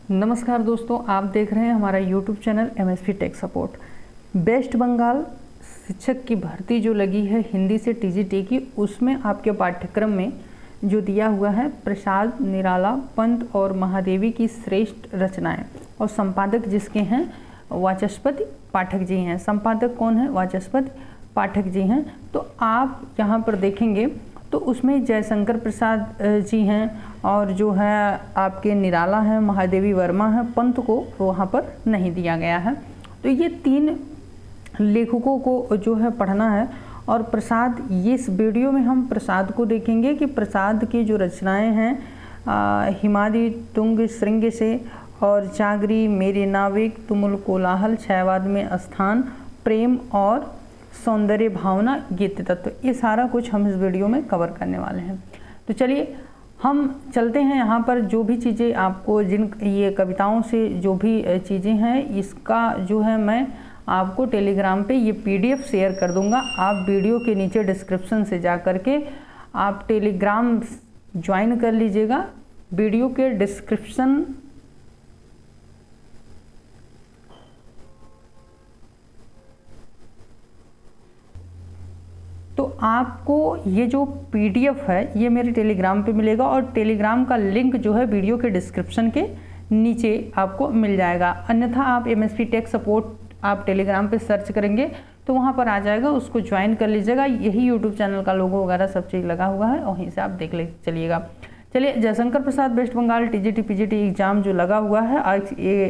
नमस्कार दोस्तों, आप देख रहे हैं हमारा YouTube channel MSP tech support. West Bengal शिक्षक की भर्ती जो लगी है हिंदी से TGT की, उसमें आपके पाठ्यक्रम में जो दिया हुआ है प्रसाद, निराला, पंत और महादेवी की श्रेष्ठ रचनाएं, और संपादक जिसके हैं वाचस्पति पाठक जी हैं। संपादक कौन है? वाचस्पति पाठक जी हैं। तो आप यहाँ पर देखेंगे तो उसमें जयशंकर प्रसाद जी हैं, और जो है आपके निराला हैं, महादेवी वर्मा हैं, पंत को वहाँ पर नहीं दिया गया है। तो ये 3 लेखकों को जो है पढ़ना है। और प्रसाद, ये इस वीडियो में हम प्रसाद को देखेंगे कि प्रसाद की जो रचनाएं हैं हिमाद्री तुंग श्रृंग से, और जागरी, मेरे नाविक, तुमुल कोलाहल, छायावाद में स्थान, प्रेम और सौंदर्य भावना, गीत तत्व, ये सारा कुछ हम इस वीडियो में कवर करने वाले हैं। तो चलिए हम चलते हैं यहाँ पर। जो भी चीज़ें आपको, जिन ये कविताओं से जो भी चीज़ें हैं, इसका जो है मैं आपको टेलीग्राम पे ये PDF शेयर कर दूंगा। आप वीडियो के नीचे डिस्क्रिप्शन से जा कर के आप टेलीग्राम ज्वाइन कर लीजिएगा। वीडियो के डिस्क्रिप्शन तो आपको ये जो PDF है ये मेरे टेलीग्राम पे मिलेगा, और टेलीग्राम का लिंक जो है वीडियो के डिस्क्रिप्शन के नीचे आपको मिल जाएगा। अन्यथा आप MSP टेक सपोर्ट आप टेलीग्राम पे सर्च करेंगे तो वहाँ पर आ जाएगा, उसको ज्वाइन कर लीजिएगा। यही यूट्यूब चैनल का लोगो वगैरह सब चीज़ लगा हुआ है, वहीं से आप देख ले चलिएगा। चलिए, Jaishankar Prasad West Bengal TGT PGT exam जो लगा हुआ है,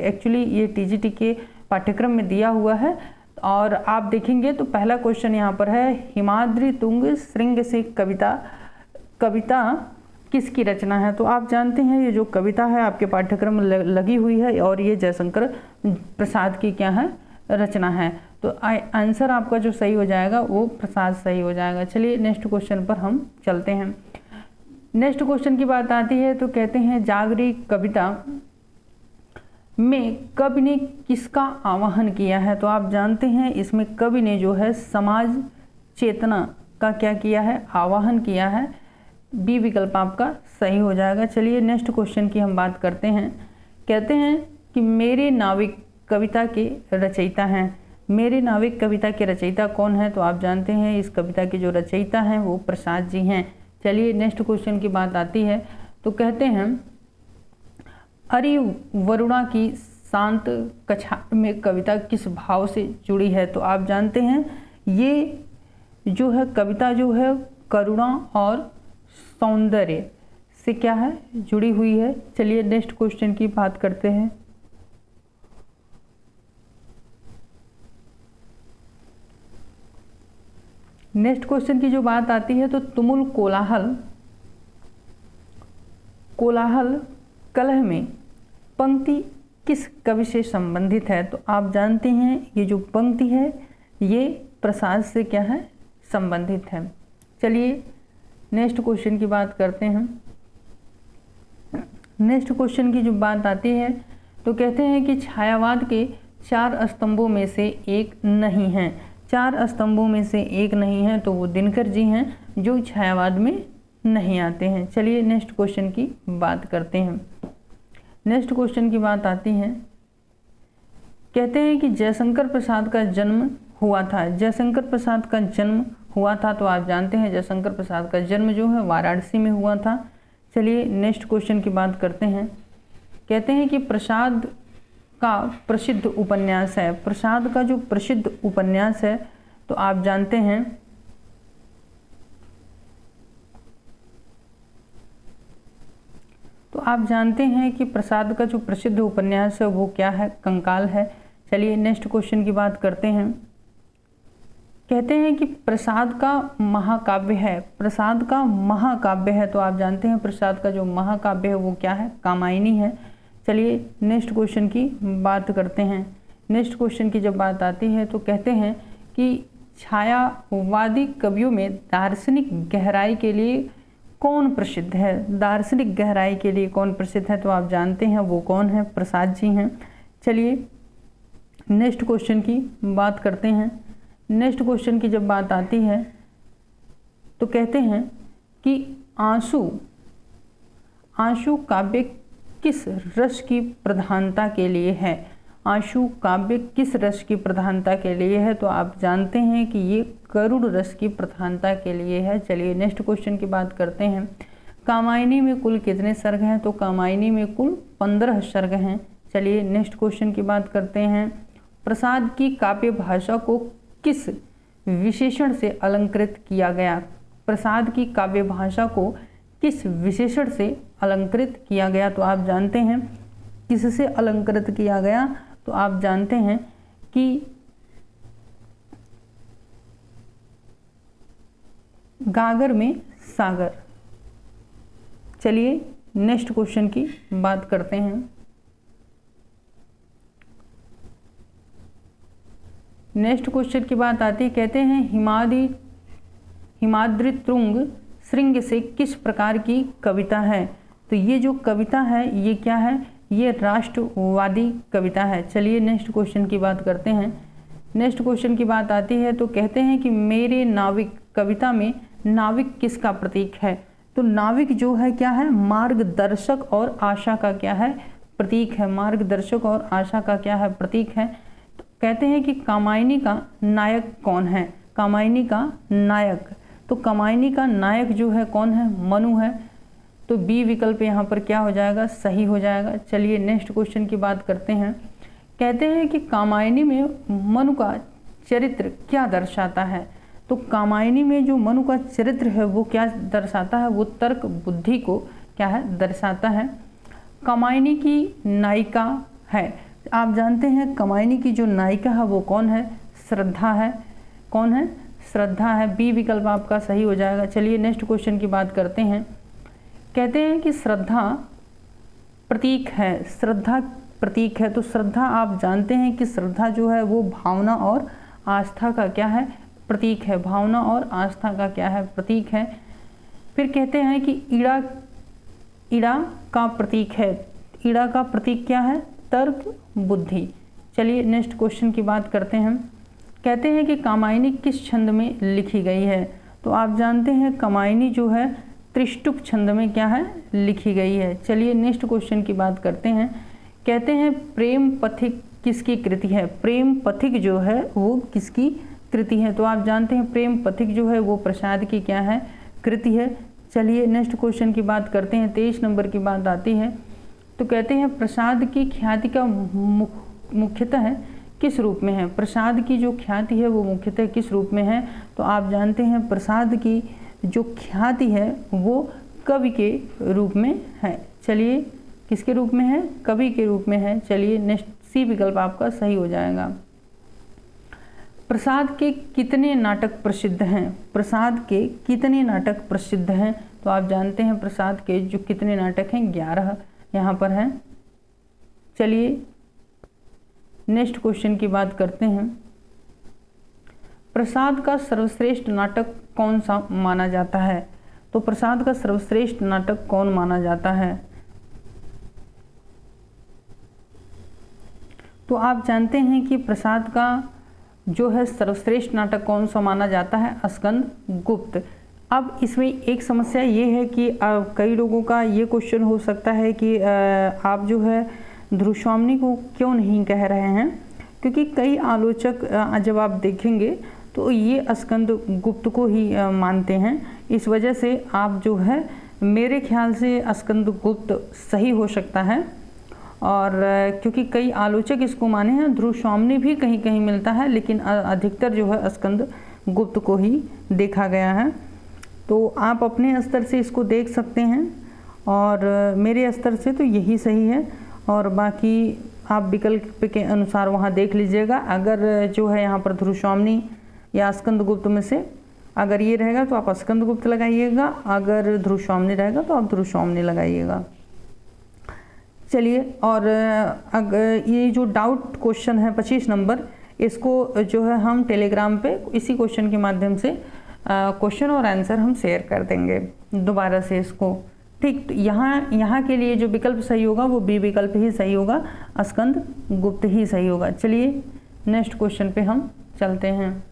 एक्चुअली ये TGT के पाठ्यक्रम में दिया हुआ है। और आप देखेंगे तो पहला क्वेश्चन यहाँ पर है, हिमाद्री तुंग श्रृंग से कविता किसकी रचना है? तो आप जानते हैं ये जो कविता है आपके पाठ्यक्रम में लगी हुई है, और ये जयशंकर प्रसाद की क्या है? रचना है। तो आंसर आपका जो सही हो जाएगा वो प्रसाद सही हो जाएगा। चलिए नेक्स्ट क्वेश्चन पर हम चलते हैं। नेक्स्ट क्वेश्चन की बात आती है तो कहते हैं, जागरी कविता में कवि ने किसका आह्वान किया है? तो आप जानते हैं इसमें कवि ने जो है समाज चेतना का क्या किया है? आह्वान किया है। B विकल्प आपका सही हो जाएगा। चलिए नेक्स्ट क्वेश्चन की हम बात करते हैं। कहते हैं कि मेरे नाविक कविता के रचयिता हैं। मेरे नाविक कविता के रचयिता कौन है? तो आप जानते हैं इस कविता के जो रचयिता हैं वो प्रसाद जी हैं। चलिए नेक्स्ट क्वेश्चन की बात आती है तो कहते हैं, अरे वरुणा की शांत कछार में कविता किस भाव से जुड़ी है? तो आप जानते हैं ये जो है कविता जो है करुणा और सौंदर्य से क्या है? जुड़ी हुई है। चलिए नेक्स्ट क्वेश्चन की बात करते हैं। नेक्स्ट क्वेश्चन की जो बात आती है तो तुमुल कोलाहल कलह में पंक्ति किस कवि से संबंधित है? तो आप जानते हैं ये जो पंक्ति है ये प्रसाद से क्या है? संबंधित है। चलिए नेक्स्ट क्वेश्चन की बात करते हैं। नेक्स्ट क्वेश्चन की जो बात आती है तो कहते हैं कि छायावाद के 4 स्तंभों में से एक नहीं है। 4 स्तंभों में से एक नहीं है तो वो दिनकर जी हैं जो छायावाद में नहीं आते हैं। चलिए नेक्स्ट क्वेश्चन की बात करते हैं। नेक्स्ट क्वेश्चन की बात आती है, कहते हैं कि जयशंकर प्रसाद का जन्म हुआ था। जयशंकर प्रसाद का जन्म हुआ था तो आप जानते हैं जयशंकर प्रसाद का जन्म जो है वाराणसी में हुआ था। चलिए नेक्स्ट क्वेश्चन की बात करते हैं। कहते हैं कि प्रसाद का प्रसिद्ध उपन्यास है। प्रसाद का जो प्रसिद्ध उपन्यास है तो आप जानते हैं कि प्रसाद का जो प्रसिद्ध उपन्यास है वो क्या है? कंकाल है। चलिए नेक्स्ट क्वेश्चन की बात करते हैं। कहते हैं कि प्रसाद का महाकाव्य है। प्रसाद का महाकाव्य है तो आप जानते हैं प्रसाद का जो महाकाव्य है वो क्या है? कामायनी है। चलिए नेक्स्ट क्वेश्चन की बात करते हैं। नेक्स्ट क्वेश्चन की जब बात आती है तो कहते हैं कि छायावादी कवियों में दार्शनिक गहराई के लिए कौन प्रसिद्ध है? दार्शनिक गहराई के लिए कौन प्रसिद्ध है? तो आप जानते हैं वो कौन है? प्रसाद जी हैं। चलिए नेक्स्ट क्वेश्चन की बात करते हैं। नेक्स्ट क्वेश्चन की जब बात आती है तो कहते हैं कि आंसू काव्य किस रस की प्रधानता के लिए है? आंसू काव्य किस रस की प्रधानता के लिए है? तो आप जानते हैं कि ये करुण रस की प्रधानता के लिए है। चलिए नेक्स्ट क्वेश्चन की बात करते हैं। कामायनी में कुल कितने सर्ग हैं? तो कामायनी में कुल 15 सर्ग हैं। चलिए नेक्स्ट क्वेश्चन की बात करते हैं। प्रसाद की काव्य भाषा को किस विशेषण से अलंकृत किया गया? प्रसाद की काव्य भाषा को किस विशेषण से अलंकृत किया गया? तो आप जानते हैं किससे अलंकृत किया गया? तो आप जानते हैं कि गागर में सागर। चलिए नेक्स्ट क्वेश्चन की बात करते हैं। नेक्स्ट क्वेश्चन की बात आती है, कहते हैं हिमाद्रि तुंग श्रृंग से किस प्रकार की कविता है? तो ये जो कविता है ये क्या है? ये राष्ट्रवादी कविता है। चलिए नेक्स्ट क्वेश्चन की बात करते हैं। नेक्स्ट क्वेश्चन की बात आती है तो कहते हैं कि मेरे नाविक कविता में नाविक किसका प्रतीक है? तो नाविक जो है क्या है? मार्गदर्शक और आशा का क्या है? प्रतीक है। मार्गदर्शक और आशा का क्या है? प्रतीक है। तो कहते हैं कि कामायनी का नायक कौन है? कामायनी का नायक, तो कामायनी का नायक जो है कौन है? मनु है। तो बी विकल्प यहाँ पर क्या हो जाएगा? सही हो जाएगा। चलिए नेक्स्ट क्वेश्चन की बात करते हैं। कहते हैं कि कामायनी में मनु का चरित्र क्या दर्शाता है? तो कामायनी में जो मनु का चरित्र है वो क्या दर्शाता है? वो तर्क बुद्धि को क्या है? दर्शाता है। कामायनी की नायिका है। आप जानते हैं कामायनी की जो नायिका है वो कौन है? श्रद्धा है। कौन है? श्रद्धा है। बी विकल्प आपका सही हो जाएगा। चलिए नेक्स्ट क्वेश्चन की बात करते हैं। कहते हैं कि श्रद्धा प्रतीक है। श्रद्धा प्रतीक है। तो श्रद्धा आप जानते हैं कि श्रद्धा जो है वो भावना और आस्था का क्या है? प्रतीक है। भावना और आस्था का क्या है? प्रतीक है। फिर कहते हैं कि ईड़ा का प्रतीक है। ईड़ा का प्रतीक क्या है? तर्क बुद्धि। चलिए नेक्स्ट क्वेश्चन की बात करते हैं। कहते हैं कि कामायनी किस छंद में लिखी गई है? तो आप जानते हैं कामायनी जो है त्रिष्टुप छंद में क्या है? लिखी गई है। चलिए नेक्स्ट क्वेश्चन की बात करते हैं। कहते हैं प्रेम पथिक किसकी कृति है? प्रेम पथिक जो है वो किसकी कृति है? तो आप जानते हैं प्रेम पथिक जो है वो प्रसाद की क्या है? कृति है। चलिए नेक्स्ट क्वेश्चन की बात करते हैं। 23 नंबर की बात आती है तो कहते हैं प्रसाद की ख्याति का मुख्यतः किस रूप में है? प्रसाद की जो ख्याति है वो मुख्यतः किस रूप में है? तो आप जानते हैं प्रसाद की जो ख्याति है वो कवि के रूप में है। चलिए किसके रूप में है? कवि के रूप में है। चलिए नेक्स्ट सी विकल्प आपका सही हो जाएगा। प्रसाद के कितने नाटक प्रसिद्ध हैं? प्रसाद के कितने नाटक प्रसिद्ध हैं? तो आप जानते हैं प्रसाद के जो कितने नाटक हैं? 11 यहाँ पर हैं। चलिए नेक्स्ट क्वेश्चन की बात करते हैं। प्रसाद का सर्वश्रेष्ठ नाटक कौन सा माना जाता है? तो प्रसाद का सर्वश्रेष्ठ नाटक कौन माना जाता है? तो आप जानते हैं कि प्रसाद का जो है सर्वश्रेष्ठ नाटक कौन सा माना जाता है? स्कंद गुप्त। अब इसमें एक समस्या ये है कि कई लोगों का ये क्वेश्चन हो सकता है कि आप जो है ध्रुव स्वामिनी को क्यों नहीं कह रहे हैं? क्योंकि कई आलोचक जब आप देखेंगे तो ये स्कंद गुप्त को ही मानते हैं। इस वजह से आप जो है मेरे ख्याल से स्कंद गुप्त सही हो सकता है। और क्योंकि कई आलोचक इसको माने हैं, ध्रुव स्वामिनी भी कहीं कहीं मिलता है, लेकिन अधिकतर जो है स्कंद गुप्त को ही देखा गया है। तो आप अपने स्तर से इसको देख सकते हैं और मेरे स्तर से तो यही सही है। और बाकी आप विकल्प के अनुसार वहाँ देख लीजिएगा। अगर जो है यहाँ पर ध्रुव स्वामिनी या स्कंद गुप्त में से अगर ये रहेगा तो आप स्कंद गुप्त लगाइएगा, अगर ध्रुव स्वामिनी रहेगा तो आप ध्रुव स्वामिनी लगाइएगा। चलिए, और अगर ये जो डाउट क्वेश्चन है 25 नंबर, इसको जो है हम टेलीग्राम पे इसी क्वेश्चन के माध्यम से क्वेश्चन और आंसर हम शेयर कर देंगे दोबारा से इसको। ठीक, तो यहाँ के लिए जो विकल्प सही होगा वो बी विकल्प ही सही होगा, स्कंद गुप्त ही सही होगा। चलिए नेक्स्ट क्वेश्चन पे हम चलते हैं।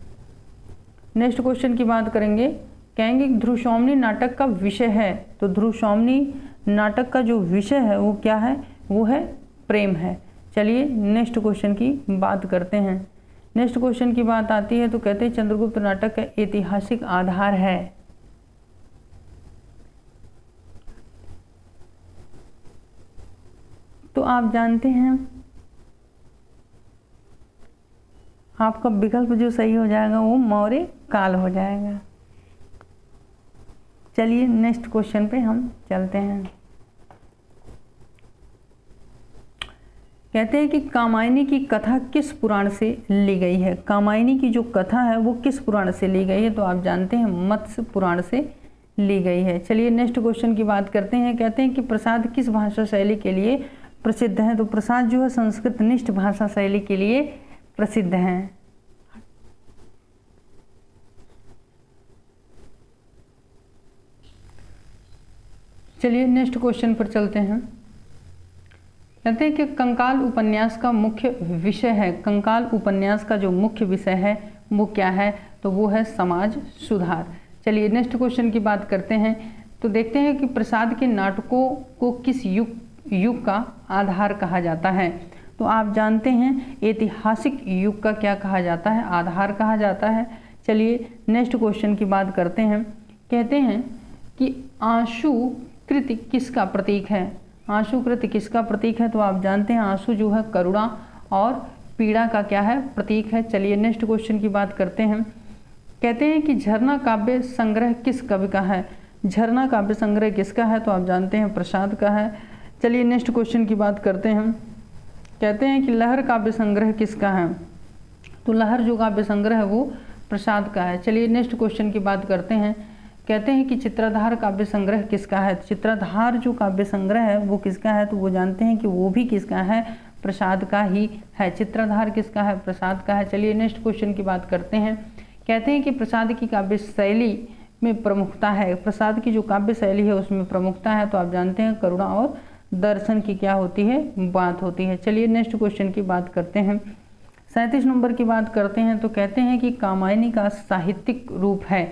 नेक्स्ट क्वेश्चन की बात करेंगे, कहेंगे ध्रुव स्वामिनी नाटक का विषय है। तो ध्रुव स्वामिनी नाटक का जो विषय है वो क्या है, वो है प्रेम है। चलिए नेक्स्ट क्वेश्चन की बात करते हैं। नेक्स्ट क्वेश्चन की बात आती है तो कहते हैं चंद्रगुप्त नाटक का ऐतिहासिक आधार है। तो आप जानते हैं आपका विकल्प जो सही हो जाएगा वो मौर्य काल हो जाएगा। चलिए नेक्स्ट क्वेश्चन पे हम चलते हैं। कहते हैं कि कामायनी की कथा किस पुराण से ली गई है। कामायनी की जो कथा है वो किस पुराण से ली गई है, तो आप जानते हैं मत्स्य पुराण से ली गई है। चलिए नेक्स्ट क्वेश्चन की बात करते हैं। कहते हैं कि प्रसाद किस भाषा शैली के लिए प्रसिद्ध है, तो प्रसाद जो है संस्कृत निष्ठ भाषा शैली के लिए प्रसिद्ध हैं। चलिए नेक्स्ट क्वेश्चन पर चलते हैं। कहते हैं कि कंकाल उपन्यास का मुख्य विषय है। कंकाल उपन्यास का जो मुख्य विषय है वो क्या है, तो वो है समाज सुधार। चलिए नेक्स्ट क्वेश्चन की बात करते हैं। तो देखते हैं कि प्रसाद के नाटकों को किस युग का आधार कहा जाता है। तो आप जानते हैं ऐतिहासिक युग का क्या कहा जाता है, आधार कहा जाता है। चलिए नेक्स्ट क्वेश्चन की बात करते हैं। कहते हैं कि आंसू कृति किसका प्रतीक है। आंसू कृति किसका प्रतीक है, तो आप जानते हैं आंसू जो है करुणा और पीड़ा का क्या है, प्रतीक है। चलिए नेक्स्ट क्वेश्चन की बात करते हैं। कहते हैं कि झरना काव्य संग्रह किस कवि का है। झरना काव्य संग्रह किसका है, तो आप जानते हैं प्रसाद का है। चलिए नेक्स्ट क्वेश्चन की बात करते हैं। कहते हैं कि लहर काव्य संग्रह किसका है, तो लहर जो काव्य संग्रह है वो प्रसाद का है। चलिए नेक्स्ट क्वेश्चन की बात करते हैं। कहते हैं कि चित्रधार काव्य संग्रह किसका है। चित्रधार जो काव्य संग्रह है वो किसका है, तो वो जानते हैं कि वो भी किसका है, प्रसाद का ही है। चित्रधार किसका है, प्रसाद का है। चलिए नेक्स्ट क्वेश्चन की बात करते हैं। कहते हैं कि प्रसाद की काव्य शैली में प्रमुखता है। प्रसाद की जो काव्य शैली है उसमें प्रमुखता है, तो आप जानते हैं करुणा और दर्शन की क्या होती है, बात होती है। चलिए नेक्स्ट क्वेश्चन की बात करते हैं। 37 नंबर की बात करते हैं। तो कहते हैं कि कामायनी का साहित्यिक रूप है।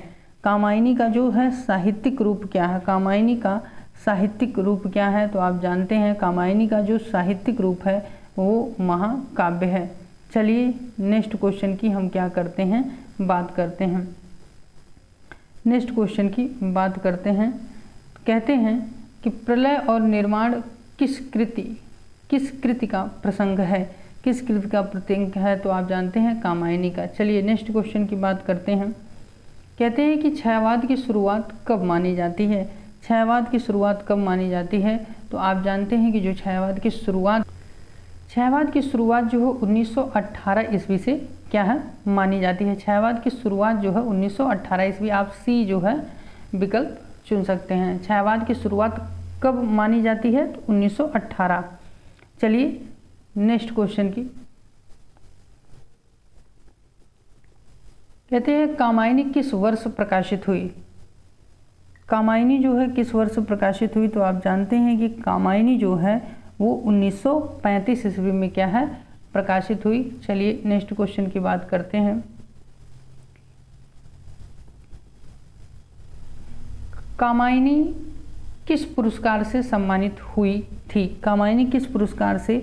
कामायनी का जो है साहित्यिक रूप क्या है, कामायनी का साहित्यिक रूप क्या है, तो आप जानते हैं कामायनी का जो साहित्यिक रूप है वो महाकाव्य है। चलिए नेक्स्ट क्वेश्चन की हम क्या करते हैं, बात करते हैं। नेक्स्ट क्वेश्चन की बात करते हैं। कहते हैं कि प्रलय और निर्माण किस कृति का प्रसंग है, किस कृति का प्रतीक है, तो आप जानते हैं कामायनी का। चलिए नेक्स्ट क्वेश्चन की बात करते हैं। कहते हैं कि छायावाद की शुरुआत कब मानी जाती है। छायावाद की शुरुआत कब मानी जाती है, तो आप जानते हैं कि जो छायावाद की शुरुआत जो है 1918 ईस्वी से क्या है, मानी जाती है। छायावाद की शुरुआत जो है 1918 ईस्वी, आप सी जो है विकल्प चुन सकते हैं। छायावाद की शुरुआत कब मानी जाती है, तो 1918। चलिए नेक्स्ट क्वेश्चन की। कहते हैं कामायनी किस वर्ष प्रकाशित हुई। कामायनी जो है किस वर्ष प्रकाशित हुई, तो आप जानते हैं कि कामायनी जो है वो 1935 ईस्वी में क्या है, प्रकाशित हुई। चलिए नेक्स्ट क्वेश्चन की बात करते हैं। कामायनी किस पुरस्कार से सम्मानित हुई थी। कामायनी किस पुरस्कार से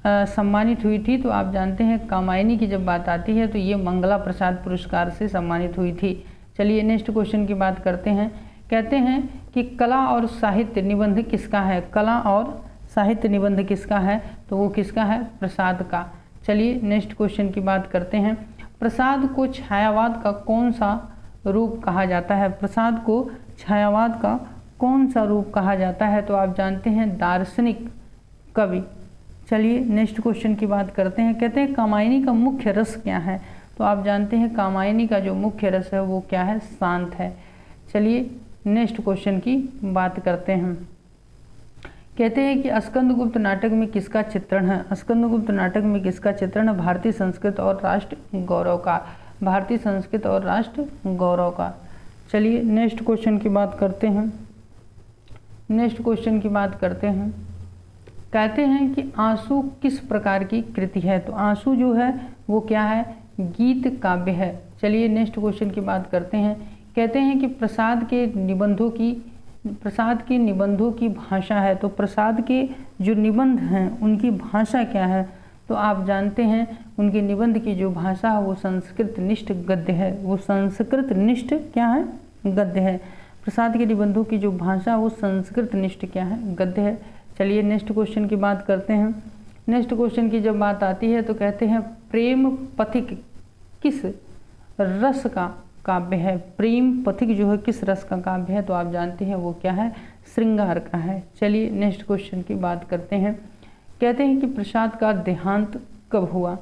सम्मानित हुई थी, तो आप जानते हैं कामायनी की जब बात आती है तो ये मंगला प्रसाद पुरस्कार से सम्मानित हुई थी। चलिए नेक्स्ट क्वेश्चन की बात करते हैं। कहते हैं कि कला और साहित्य निबंध किसका है। कला और साहित्य निबंध किसका है, तो वो किसका है, प्रसाद का। चलिए नेक्स्ट क्वेश्चन की बात करते हैं। प्रसाद को छायावाद का कौन सा रूप कहा जाता है। प्रसाद को छायावाद का कौन सा रूप कहा जाता है, तो आप जानते हैं दार्शनिक कवि। चलिए नेक्स्ट क्वेश्चन की बात करते हैं। कहते हैं कामायनी का मुख्य रस क्या है, तो आप जानते हैं कामायनी का जो मुख्य रस है वो क्या है, शांत है। चलिए नेक्स्ट क्वेश्चन की बात करते हैं। कहते हैं कि स्कंदगुप्त नाटक में किसका चित्रण है। स्कंदगुप्त नाटक में किसका चित्रण है, भारतीय संस्कृत और राष्ट्र गौरव का। भारतीय संस्कृत और राष्ट्र गौरव का। चलिए नेक्स्ट क्वेश्चन की बात करते हैं। नेक्स्ट क्वेश्चन की बात करते हैं। कहते हैं कि आंसू किस प्रकार की कृति है, तो आंसू जो है वो क्या है, गीत काव्य है। चलिए नेक्स्ट क्वेश्चन की बात करते हैं। कहते हैं कि प्रसाद के निबंधों की प्रसाद के निबंधों की भाषा है, तो प्रसाद के जो निबंध हैं उनकी भाषा क्या है, तो आप जानते हैं उनके निबंध की जो भाषा है वो संस्कृत निष्ठ गद्य है। वो संस्कृत निष्ठ क्या है, गद्य है। प्रसाद के निबंधों की जो भाषा है वो संस्कृत निष्ठ क्या है, गद्य है। चलिए नेक्स्ट क्वेश्चन की बात करते हैं। नेक्स्ट क्वेश्चन की जब बात आती है तो कहते हैं प्रेम पथिक किस रस का काव्य है। प्रेम पथिक जो है किस रस का काव्य है, तो आप जानते हैं वो क्या है, श्रृंगार का है। चलिए नेक्स्ट क्वेश्चन की बात करते हैं। कहते हैं कि प्रसाद का देहांत कब हुआ,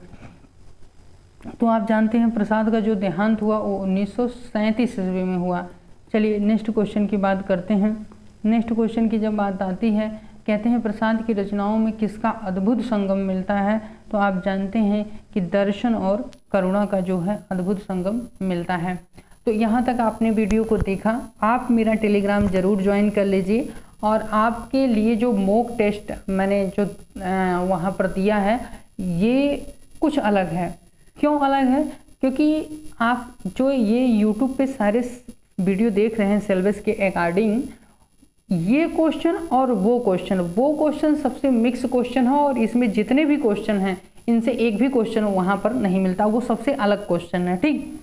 तो आप जानते हैं प्रसाद का जो देहांत हुआ वो 1937 ईस्वी में हुआ। चलिए नेक्स्ट क्वेश्चन की बात करते हैं। नेक्स्ट क्वेश्चन की जब बात आती है कहते हैं प्रसाद की रचनाओं में किसका अद्भुत संगम मिलता है, तो आप जानते हैं कि दर्शन और करुणा का जो है अद्भुत संगम मिलता है। तो यहाँ तक आपने वीडियो को देखा, आप मेरा टेलीग्राम ज़रूर ज्वाइन कर लीजिए और आपके लिए जो मॉक टेस्ट मैंने जो वहाँ पर दिया है ये कुछ अलग है। क्यों अलग है, क्योंकि आप जो ये यूट्यूब पे सारे वीडियो देख रहे हैं सिलेबस के अकॉर्डिंग, ये क्वेश्चन और वो क्वेश्चन सबसे मिक्स क्वेश्चन है और इसमें जितने भी क्वेश्चन हैं इनसे एक भी क्वेश्चन वहाँ पर नहीं मिलता, वो सबसे अलग क्वेश्चन है। ठीक,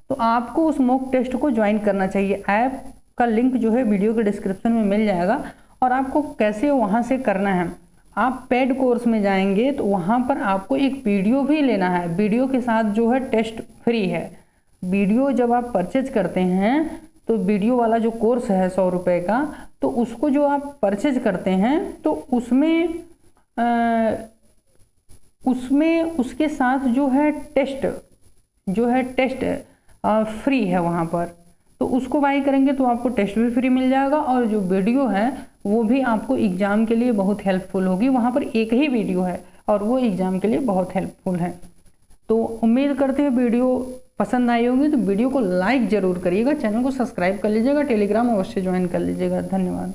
तो आपको उस मॉक टेस्ट को ज्वाइन करना चाहिए। ऐप का लिंक जो है वीडियो के डिस्क्रिप्शन में मिल जाएगा। और आपको कैसे वहाँ से करना है, आप पेड कोर्स में जाएंगे तो वहाँ पर आपको एक वीडियो भी लेना है। वीडियो के साथ जो है टेस्ट फ्री है। वीडियो जब आप परचेज करते हैं तो वीडियो वाला जो कोर्स है 100 रुपये का, तो उसको जो आप परचेज करते हैं तो उसमें उसके साथ जो है टेस्ट फ्री है वहाँ पर, तो उसको बाई करेंगे तो आपको टेस्ट भी फ्री मिल जाएगा और जो वीडियो है वो भी आपको एग्ज़ाम के लिए बहुत हेल्पफुल होगी। वहाँ पर एक ही वीडियो है और वो एग्ज़ाम के लिए बहुत हेल्पफुल है। तो उम्मीद करते हैं वीडियो पसंद आई होगी, तो वीडियो को लाइक ज़रूर करिएगा, चैनल को सब्सक्राइब कर लीजिएगा, टेलीग्राम अवश्य ज्वाइन कर लीजिएगा। धन्यवाद।